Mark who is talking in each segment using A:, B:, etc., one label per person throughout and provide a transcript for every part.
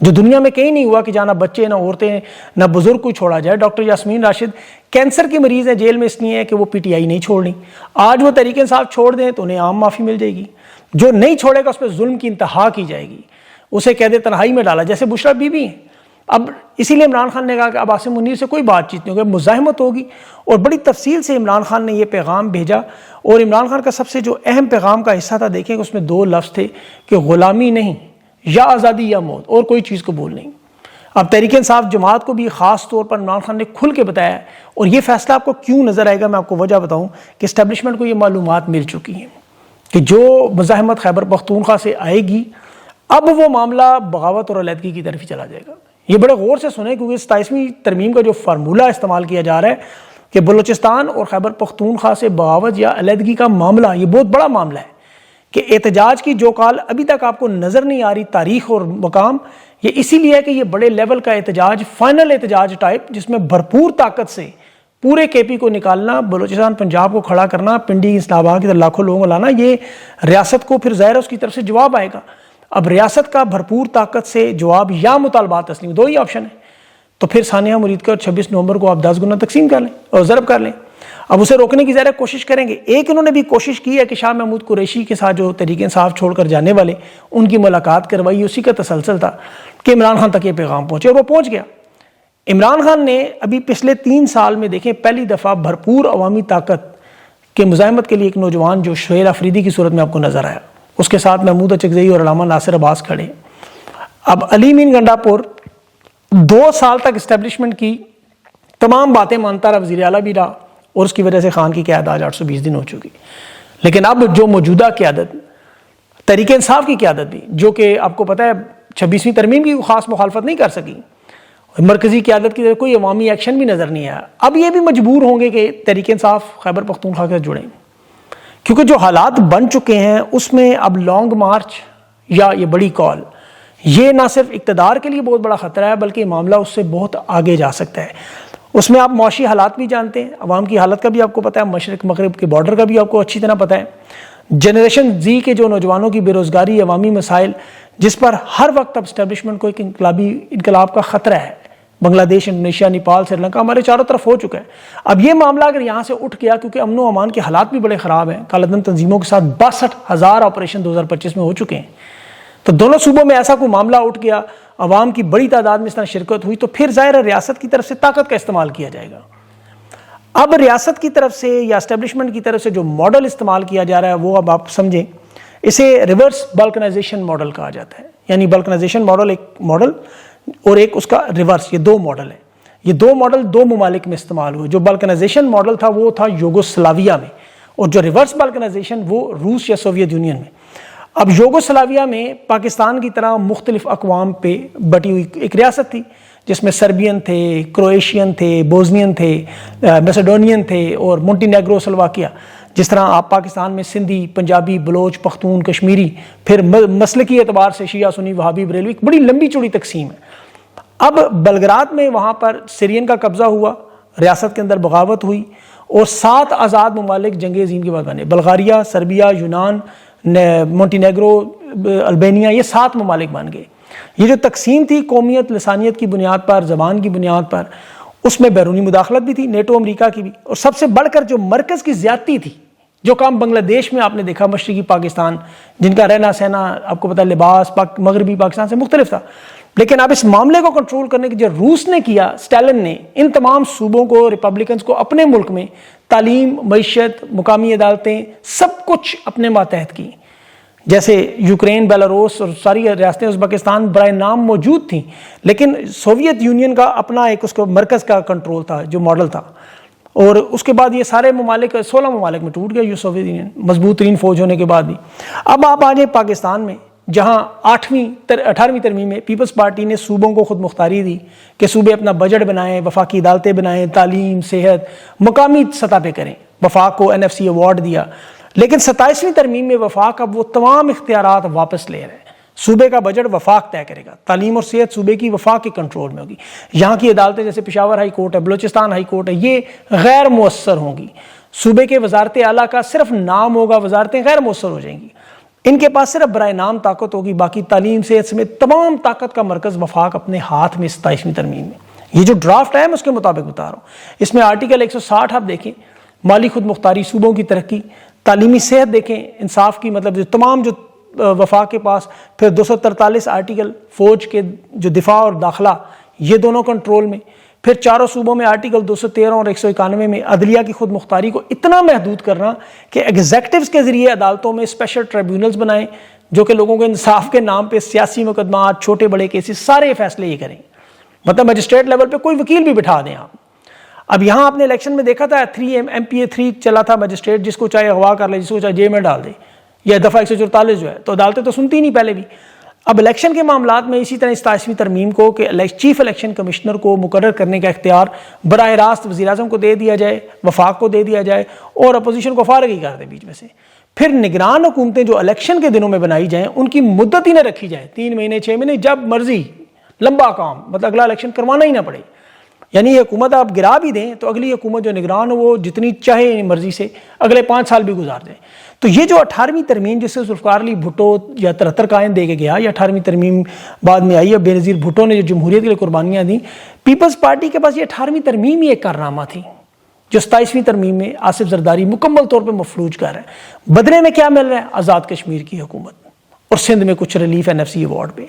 A: جو دنیا میں کہیں نہیں ہوا کہ جہاں نہ بچے نہ عورتیں نہ بزرگ کوئی چھوڑا جائے. ڈاکٹر یاسمین راشد کینسر کی مریض ہے, جیل میں اس لیے ہے کہ وہ پی ٹی آئی نہیں چھوڑنی. آج وہ تحریک انصاف چھوڑ دیں تو انہیں عام معافی مل جائے گی. جو نہیں چھوڑے گا اس پہ ظلم کی انتہا کی جائے گی, اسے قید تنہائی میں ڈالا, جیسے بشرا بی بی ہیں. اب اسی لیے عمران خان نے کہا کہ اب عاصم منیر سے کوئی بات چیت نہیں ہوگی, مزاحمت ہوگی. اور بڑی تفصیل سے عمران خان نے یہ پیغام بھیجا, اور عمران خان کا سب سے جو اہم پیغام کا حصہ تھا, دیکھیں کہ اس میں 2 لفظ تھے کہ غلامی نہیں, یا آزادی یا موت, اور کوئی چیز قبول نہیں. اب تحریک انصاف جماعت کو بھی خاص طور پر عمران خان نے کھل کے بتایا ہے, اور یہ فیصلہ آپ کو کیوں نظر آئے گا میں آپ کو وجہ بتاؤں کہ اسٹیبلشمنٹ کو یہ معلومات مل چکی ہیں کہ جو مزاحمت خیبر پختونخوا سے آئے گی, اب وہ معاملہ بغاوت اور علیحدگی کی طرف ہی چلا جائے گا. یہ بڑے غور سے سنیں, کیونکہ 27ویں ترمیم کا جو فارمولہ استعمال کیا جا رہا ہے کہ بلوچستان اور خیبر پختونخوا سے بغاوت یا علیحدگی کا معاملہ, یہ بہت بڑا معاملہ ہے کہ احتجاج کی جو کال ابھی تک آپ کو نظر نہیں آ رہی تاریخ اور مقام, یہ اسی لیے ہے کہ یہ بڑے لیول کا احتجاج, فائنل احتجاج ٹائپ, جس میں بھرپور طاقت سے پورے کے پی کو نکالنا, بلوچستان پنجاب کو کھڑا کرنا, پنڈی اسلام آباد کی طرح لاکھوں لوگوں کو لانا, یہ ریاست کو پھر ظاہر ہے اس کی طرف سے جواب آئے گا. اب ریاست کا بھرپور طاقت سے جواب یا مطالبات تسلیم, 2 ہی آپشن ہیں. تو پھر ثانیہ مرید کا 26 نومبر کو آپ 10 گنا تقسیم کر لیں اور ضرب کر لیں. اب اسے روکنے کی ظاہر کوشش کریں گے. ایک انہوں نے بھی کوشش کی ہے کہ شاہ محمود قریشی کے ساتھ جو تحریک انصاف چھوڑ کر جانے والے, ان کی ملاقات کروائی, اسی کا تسلسل تھا کہ عمران خان تک یہ پیغام پہنچے, اور وہ پہنچ گیا. عمران خان نے ابھی پچھلے 3 سال میں دیکھیں پہلی دفعہ بھرپور عوامی طاقت کے مزاحمت کے لیے ایک نوجوان جو سہیل افریدی کی صورت میں آپ کو نظر آیا, اس کے ساتھ محمود اچکزئی اور علامہ ناصر عباس کھڑے. اب علی مین گنڈا پور 2 سال تک اسٹیبلشمنٹ کی تمام باتیں مانتا رہا, وزیر اعلیٰ بھی رہا, اور اس کی وجہ سے خان کی قیادت آج 820 دن ہو چکی. لیکن اب جو موجودہ قیادت, تحریک انصاف کی قیادت بھی, جو کہ آپ کو پتہ ہے 26ویں ترمیم کی خاص مخالفت نہیں کر سکی, مرکزی قیادت کی کوئی عوامی ایکشن بھی نظر نہیں آیا, اب یہ بھی مجبور ہوں گے کہ تحریک انصاف خیبر پختونخوا کے جڑیں, کیونکہ جو حالات بن چکے ہیں اس میں اب لانگ مارچ یا یہ بڑی کال, یہ نہ صرف اقتدار کے لیے بہت بڑا خطرہ ہے, بلکہ معاملہ اس سے بہت آگے جا سکتا ہے. اس میں آپ معاشی حالات بھی جانتے ہیں, عوام کی حالت کا بھی آپ کو پتہ ہے, مشرق مغرب کے بارڈر کا بھی آپ کو اچھی طرح پتہ ہے, جنریشن زی کے جو نوجوانوں کی بے روزگاری, عوامی مسائل, جس پر ہر وقت اب اسٹیبلشمنٹ کو ایک انقلاب کا خطرہ ہے. بنگلہ دیش, انڈونیشیا, نیپال, سری لنکا ہمارے چاروں طرف ہو چکا ہے. اب یہ معاملہ اگر یہاں سے اٹھ گیا, کیونکہ امن و امان کے حالات بھی بڑے خراب ہیں, کالعدم تنظیموں کے ساتھ 62,000 آپریشن 2025 میں ہو چکے ہیں, تو دونوں صوبوں میں ایسا کوئی معاملہ اٹھ گیا, عوام کی بڑی تعداد میں اس طرح شرکت ہوئی, تو پھر ظاہر ہے ریاست کی طرف سے طاقت کا استعمال کیا جائے گا. اب ریاست کی طرف سے یا اسٹیبلشمنٹ کی طرف سے جو ماڈل استعمال کیا جا رہا ہے وہ اب آپ سمجھیں, اسے ریورس بلکنائزیشن ماڈل کہا جاتا ہے. یعنی بلکنائزیشن ماڈل ایک ماڈل اور ایک اس کا ریورس, یہ 2 ماڈل ہیں. یہ 2 ماڈل 2 ممالک میں استعمال ہوئے. جو بلکنائزیشن ماڈل تھا وہ تھا یوگوسلاویا میں, اور جو ریورس بلکنائزیشن وہ روس یا سوویت یونین میں. اب یوگوسلاویا میں پاکستان کی طرح مختلف اقوام پہ بٹی ہوئی ایک ریاست تھی, جس میں سربین تھے, کرویشین تھے, بوزنین تھے, میسیڈونین تھے, اور مونٹی نیگرو, سلواکیہ. جس طرح آپ پاکستان میں سندھی, پنجابی, بلوچ, پختون, کشمیری, پھر مسلکی اعتبار سے شیعہ, سنی, وہابی, بریلوی, ایک بڑی لمبی چوڑی تقسیم ہے. اب بلگراد میں وہاں پر سیرین کا قبضہ ہوا, ریاست کے اندر بغاوت ہوئی, اور 7 آزاد ممالک جنگ عظیم کے بعد بنے. بلغاریہ, سربیا, یونان, مونٹی نیگرو, البینیا, یہ 7 ممالک بن گئے. یہ جو تقسیم تھی قومیت, لسانیت کی بنیاد پر, زبان کی بنیاد پر, اس میں بیرونی مداخلت بھی تھی, نیٹو امریکہ کی بھی, اور سب سے بڑھ کر جو مرکز کی زیادتی تھی, جو کام بنگلہ دیش میں آپ نے دیکھا, مشرقی پاکستان, جن کا رہنا سہنا آپ کو پتہ لباس مغربی پاکستان سے مختلف تھا. لیکن اب اس معاملے کو کنٹرول کرنے کی جو روس نے کیا, اسٹالن نے ان تمام صوبوں کو, ریپبلکنز کو اپنے ملک میں تعلیم, معیشت, مقامی عدالتیں, سب کچھ اپنے ماتحت کی. جیسے یوکرین, بیلاروس اور ساری ریاستیں ازبکستان برائے نام موجود تھیں, لیکن سوویت یونین کا اپنا ایک اس کو مرکز کا کنٹرول تھا, جو ماڈل تھا. اور اس کے بعد یہ سارے ممالک 16 ممالک میں ٹوٹ گیا یہ سوویت یونین, مضبوط ترین فوج ہونے کے بعد بھی. اب آپ آ جائیں پاکستان میں, جہاں 18ویں ترمیم میں پیپلز پارٹی نے صوبوں کو خود مختاری دی کہ صوبے اپنا بجٹ بنائیں, وفاقی عدالتیں بنائیں, تعلیم, صحت مقامی سطح پہ کریں. وفاق کو NFC ایوارڈ دیا. لیکن 27ویں ترمیم میں وفاق اب وہ تمام اختیارات واپس لے رہے ہیں. صوبے کا بجٹ وفاق طے کرے گا, تعلیم اور صحت صوبے کی وفاق کے کنٹرول میں ہوگی. یہاں کی عدالتیں جیسے پشاور ہائی کورٹ ہے, بلوچستان ہائی کورٹ ہے, یہ غیر مؤثر ہوں گی. صوبے کے وزارت اعلیٰ کا صرف نام ہوگا, وزارتیں غیر مؤثر ہو جائیں گی. ان کے پاس صرف برائے نام طاقت ہوگی، باقی تعلیم صحت سمیت تمام طاقت کا مرکز وفاق اپنے ہاتھ میں 27ویں ترمیم میں۔ یہ جو ڈرافٹ ہے میں اس کے مطابق بتا رہا ہوں، اس میں آرٹیکل 160 آپ دیکھیں، مالی خود مختاری، صوبوں کی ترقی، تعلیمی صحت دیکھیں، انصاف کی مطلب جو تمام جو وفاق کے پاس، پھر 243 آرٹیکل فوج کے جو دفاع اور داخلہ یہ دونوں کنٹرول میں، پھر چاروں صوبوں میں آرٹیکل 213 اور 191 میں عدلیہ کی خود مختاری کو اتنا محدود کرنا کہ ایگزیکٹوز کے ذریعے عدالتوں میں اسپیشل ٹریبیونلز بنائیں جو کہ لوگوں کے انصاف کے نام پہ سیاسی مقدمات، چھوٹے بڑے کیسز، سارے فیصلے یہ کریں، مطلب مجسٹریٹ لیول پہ کوئی وکیل بھی بٹھا دیں آپ۔ اب یہاں آپ نے الیکشن میں دیکھا تھا 3 MPA 3 چلا تھا، مجسٹریٹ جس کو چاہے اغوا کر لے، جس کو چاہے جیل میں ڈال دے، یا دفعہ 144 جو ہے، تو عدالتیں تو سنتی نہیں پہلے بھی۔ اب الیکشن کے معاملات میں اسی طرح 27ویں ترمیم کو کہ چیف الیکشن کمشنر کو مقرر کرنے کا اختیار براہ راست وزیر اعظم کو دے دیا جائے، وفاق کو دے دیا جائے، اور اپوزیشن کو فارغ ہی کر دے بیچ میں سے۔ پھر نگران حکومتیں جو الیکشن کے دنوں میں بنائی جائیں ان کی مدت ہی نہ رکھی جائے، 3 مہینے 6 مہینے، جب مرضی، لمبا کام، مطلب اگلا الیکشن کروانا ہی نہ پڑے۔ یعنی یہ حکومت آپ گرا بھی دیں تو اگلی حکومت جو نگران ہو وہ جتنی چاہے مرضی سے اگلے 5 سال بھی گزار دیں۔ تو یہ جو 18ویں ترمیم جس سے ذوالفقار علی بھٹو یا 73 کا آئین دے کے گیا، یا 18ویں ترمیم بعد میں آئی ہے، بے نظیر بھٹو نے جو جمہوریت کے لیے قربانیاں دیں، پیپلز پارٹی کے پاس یہ 18ویں ترمیم ہی ایک کارنامہ تھی جو 27ویں ترمیم میں آصف زرداری مکمل طور پہ مفلوج کر رہے ہیں۔ بدلے میں کیا مل رہا ہے؟ آزاد کشمیر کی حکومت اور سندھ میں کچھ ریلیف NFC ایوارڈ پہ۔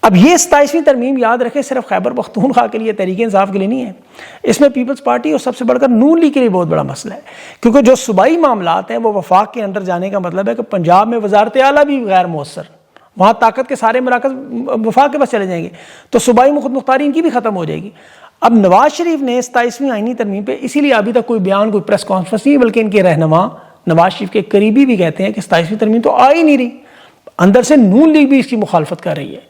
A: اب یہ 27ویں ترمیم یاد رکھیں صرف خیبر پختونخوا کے لیے، تحریک انصاف کے لیے نہیں ہے، اس میں پیپلز پارٹی اور سب سے بڑھ کر نون لیگ کے لیے بہت بڑا مسئلہ ہے، کیونکہ جو صوبائی معاملات ہیں وہ وفاق کے اندر جانے کا مطلب ہے کہ پنجاب میں وزارت اعلیٰ بھی غیر مؤثر، وہاں طاقت کے سارے مراکز وفاق کے پاس چلے جائیں گے، تو صوبائی خود مختاری ان کی بھی ختم ہو جائے گی۔ اب نواز شریف نے 27ویں آئینی ترمیم پہ اسی لیے ابھی تک کوئی بیان، کوئی پریس کانفرنس نہیں، بلکہ ان کے رہنما نواز شریف کے قریبی بھی کہتے ہیں کہ 27ویں ترمیم تو آ ہی نہیں رہی، اندر سے نون لیگ بھی اس کی مخالفت کر رہی ہے،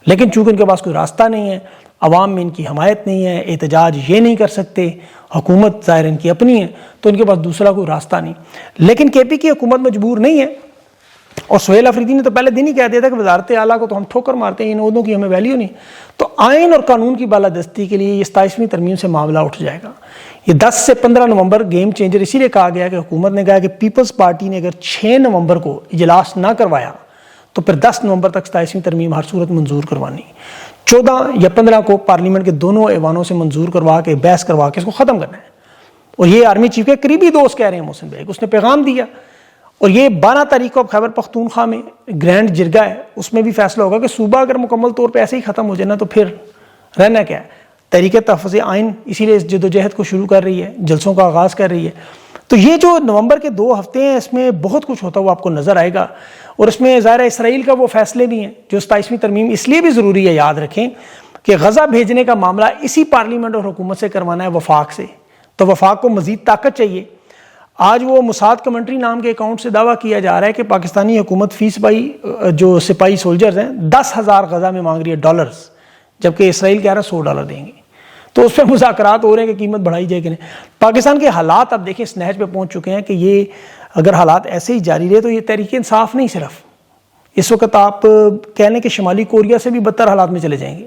A: لیکن چونکہ ان کے پاس کوئی راستہ نہیں ہے، عوام میں ان کی حمایت نہیں ہے، احتجاج یہ نہیں کر سکتے، حکومت ظاہر ان کی اپنی ہے، تو ان کے پاس دوسرا کوئی راستہ نہیں۔ لیکن KP کی حکومت مجبور نہیں ہے، اور سہیل افریدی نے تو پہلے دن ہی کہہ دیا تھا کہ وزارت اعلیٰ کو تو ہم ٹھوکر مارتے ہیں، ان عہدوں کی ہمیں ویلیو نہیں۔ تو آئین اور قانون کی بالادستی کے لیے یہ 27ویں ترمیم سے معاملہ اٹھ جائے گا۔ یہ 10 سے 15 نومبر گیم چینجر اسی لیے کہا گیا کہ حکومت نے کہا کہ پیپلز پارٹی نے اگر 6 نومبر کو اجلاس نہ کروایا تو پھر 10 نومبر تک 27ویں ترمیم ہر صورت منظور کروانی، 14 یا 15 کو پارلیمنٹ کے دونوں ایوانوں سے منظور کروا کے بحث کروا کے اس کو ختم کرنا ہے۔ اور یہ آرمی چیف کے قریبی دوست کہہ رہے ہیں، محسن بیگ، اس نے پیغام دیا، اور یہ 12 تاریخ کو اب خیبر پختونخوا میں گرینڈ جرگہ ہے، اس میں بھی فیصلہ ہوگا کہ صوبہ اگر مکمل طور پہ ایسے ہی ختم ہو جائے نا تو پھر رہنا کیا ہے۔ تحریک تحفظ آئین اسی لیے اس جدوجہد کو شروع کر رہی ہے، جلسوں کا آغاز کر رہی ہے۔ تو یہ جو نومبر کے 2 ہفتے ہیں اس میں بہت کچھ ہوتا ہوا آپ کو نظر آئے گا، اور اس میں ظاہر اسرائیل کا وہ فیصلے بھی ہیں جو 27ویں ترمیم اس لیے بھی ضروری ہے، یاد رکھیں کہ غزہ بھیجنے کا معاملہ اسی پارلیمنٹ اور حکومت سے کروانا ہے، وفاق سے، تو وفاق کو مزید طاقت چاہیے۔ آج وہ موساد کمنٹری نام کے اکاؤنٹ سے دعویٰ کیا جا رہا ہے کہ پاکستانی حکومت فی سپاہی جو سپاہی سولجرز ہیں 10,000 غزہ میں مانگ رہی ہے ڈالرز، جبکہ اسرائیل کہہ رہا ہے $100 دیں گے۔ تو اس پہ مذاکرات ہو رہے ہیں کہ قیمت بڑھائی جائے کہ نہیں۔ پاکستان کے حالات اب دیکھیں اس نہج پہ پہنچ چکے ہیں کہ یہ اگر حالات ایسے ہی جاری رہے تو یہ تحریک انصاف نہیں، صرف اس وقت آپ کہہ لیں کہ شمالی کوریا سے بھی بدتر حالات میں چلے جائیں گے،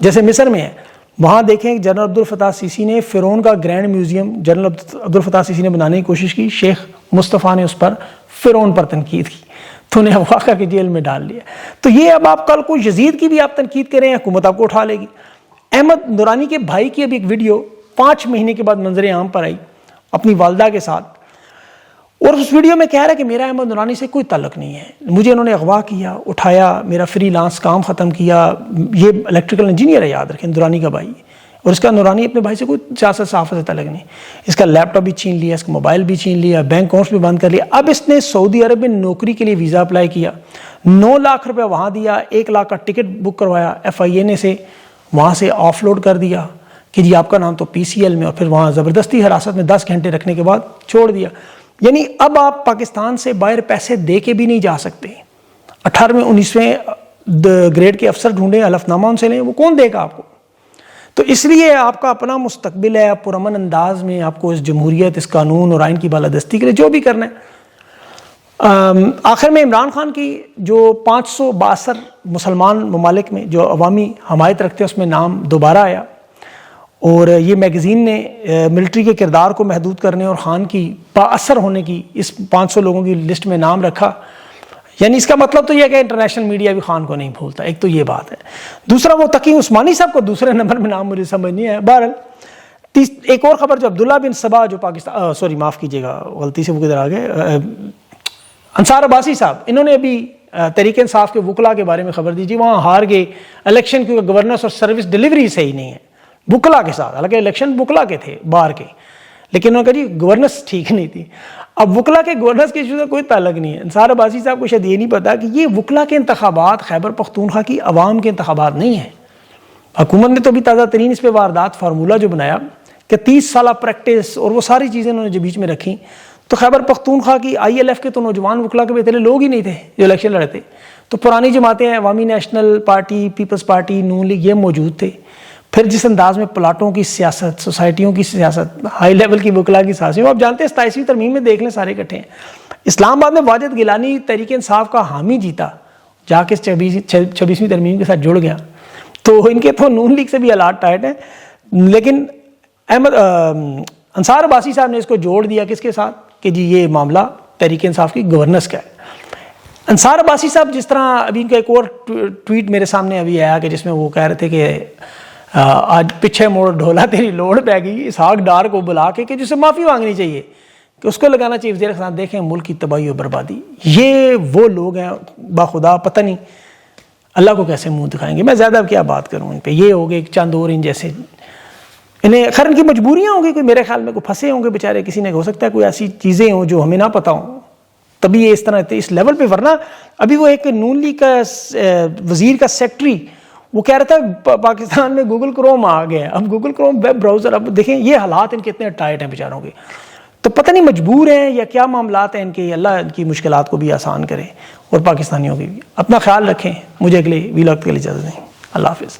A: جیسے مصر میں ہے۔ وہاں دیکھیں جنرل عبدالفتاح سیسی نے فرعون کا گرینڈ میوزیم جنرل عبدالفتاح سیسی نے بنانے کی کوشش کی، شیخ مصطفیٰ نے اس پر فرعون پر تنقید کی تو انہیں اغوا کے جیل میں ڈال لیا۔ تو یہ اب آپ کل کو یزید کی بھی آپ تنقید کریں، حکومت آپ کو اٹھا لے گی۔ احمد نورانی کے بھائی کی ابھی ایک ویڈیو 5 مہینے کے بعد منظر عام پر آئی اپنی والدہ کے ساتھ، اور اس ویڈیو میں کہہ رہا ہے کہ میرا احمد نورانی سے کوئی تعلق نہیں ہے، مجھے انہوں نے اغوا کیا، اٹھایا، میرا فری لانس کام ختم کیا۔ یہ الیکٹریکل انجینئر ہے، یاد رکھیں، نورانی کا بھائی، اور اس کا نورانی اپنے بھائی سے کوئی سیاست صحافت سے تعلق نہیں۔ اس کا لیپ ٹاپ بھی چھین لیا، اس کا موبائل بھی چھین لیا، بینک اکاؤنٹس بھی بند کر لیا۔ اب اس نے سعودی عرب میں نوکری کے لیے ویزا اپلائی کیا، 9 لاکھ روپے وہاں دیا، 1 لاکھ کا ٹکٹ بک کروایا، FIA نے سے وہاں سے آف لوڈ کر دیا کہ جی آپ کا نام تو PCL میں، اور پھر وہاں زبردستی حراست میں 10 گھنٹے رکھنے کے بعد چھوڑ دیا۔ یعنی اب آپ پاکستان سے باہر پیسے دے کے بھی نہیں جا سکتے۔ 18ویں 19ویں گریڈ کے افسر ڈھونڈیں، حلف نامہ ان سے لیں، وہ کون دے گا آپ کو؟ تو اس لیے آپ کا اپنا مستقبل ہے، آپ پرامن انداز میں آپ کو اس جمہوریت، اس قانون اور آئین کی بالادستی کے لیے جو بھی کرنا ہے۔ آخر میں عمران خان کی جو 562 مسلمان ممالک میں جو عوامی حمایت رکھتے ہیں اس میں نام دوبارہ آیا، اور یہ میگزین نے ملٹری کے کردار کو محدود کرنے اور خان کی با اثر ہونے کی اس 500 لوگوں کی لسٹ میں نام رکھا۔ یعنی اس کا مطلب تو یہ ہے کہ انٹرنیشنل میڈیا بھی خان کو نہیں بھولتا، ایک تو یہ بات ہے۔ دوسرا وہ تقی عثمانی صاحب کو دوسرے نمبر میں نام مجھے سمجھ نہیں ہے۔ بہرحال ایک اور خبر جو عبداللہ بن سبا جو پاکستان سوری معاف کیجیے گا غلطی سے وہ کدھر آ گئے، انصار عباسی صاحب، انہوں نے ابھی تحریک انصاف کے وکلا کے بارے میں خبر دی، جی وہاں ہار گئے الیکشن کیونکہ گورننس اور سروس ڈیلیوری صحیح نہیں ہے وکلا کے ساتھ، حالانکہ الیکشن وکلا کے تھے باہر کے، لیکن انہوں نے کہا جی گورننس ٹھیک نہیں تھی۔ اب وکلا کے گورننس کے ایشو سے کوئی تعلق نہیں ہے۔ انصار عباسی صاحب کو شاید یہ نہیں پتا کہ یہ وکلا کے انتخابات خیبر پختونخوا کی عوام کے انتخابات نہیں ہیں۔ حکومت نے تو بھی تازہ ترین اس پہ واردات فارمولہ جو بنایا کہ 30 سالہ پریکٹس اور وہ ساری چیزیں انہوں نے جو بیچ میں رکھی، تو خیبر پختونخوا کی ILF کے تو نوجوان وکلا کے بہترے لوگ ہی نہیں تھے جو الیکشن لڑتے، تو پرانی جماعتیں عوامی نیشنل پارٹی، پیپلز پارٹی، نون لیگ یہ موجود تھے۔ پھر جس انداز میں پلاٹوں کی سیاست، سوسائٹیوں کی سیاست، ہائی لیول کی وکلا کی سیاست، آپ جانتے ہیں 27ویں ترمیم میں دیکھ لیں سارے اکٹھے ہیں۔ اسلام آباد میں واجد گیلانی تحریک انصاف کا حامی جیتا، جا کے 26ویں ترمیم کے ساتھ جڑ گیا، تو ان کے تو نون لیگ سے بھی حالات ٹائٹ ہیں۔ لیکن انصار عباسی صاحب نے اس کو جوڑ دیا کس کے ساتھ کہ جی یہ معاملہ تحریک انصاف کی گورننس کا ہے۔ انصار عباسی صاحب جس طرح ابھی ان کا ایک اور ٹویٹ میرے سامنے ابھی آیا کہ جس میں وہ کہہ رہے تھے کہ آج پیچھے موڑ ڈھولا تیری لوڑ پہ گئی، اسحاق ڈار کو بلا کے کہ جسے معافی مانگنی چاہیے، کہ اس کو لگانا چاہیے وزیر خزانہ۔ دیکھیں ملک کی تباہی و بربادی، یہ وہ لوگ ہیں باخدا پتہ نہیں اللہ کو کیسے منہ دکھائیں گے۔ میں زیادہ کیا بات کروں ان پہ، یہ ہو گئے چند اور ان جیسے، انہیں خیر ان کی مجبوریاں ہوں گی، کوئی میرے خیال میں کوئی پھنسے ہوں گے بیچارے، کسی نے ہو سکتا ہے کوئی ایسی چیزیں ہوں جو ہمیں نہ پتہ ہوں، تبھی یہ اس طرح اس لیول پہ۔ ورنہ ابھی وہ ایک نون لیگ کا وزیر کا سیکٹری وہ کہہ رہا تھا پاکستان میں گوگل کروم آ گیا، اب گوگل کروم ویب براؤزر، اب دیکھیں یہ حالات ان کے اتنے ٹائٹ ہیں بیچاروں کے، تو پتہ نہیں مجبور ہیں یا کیا معاملات ہیں ان کے، اللہ ان کی مشکلات کو بھی آسان کرے اور پاکستانیوں کی بھی۔ اپنا خیال رکھیں، مجھے اگلے ویلاگ کے لیے اجازت دیں، اللہ حافظ۔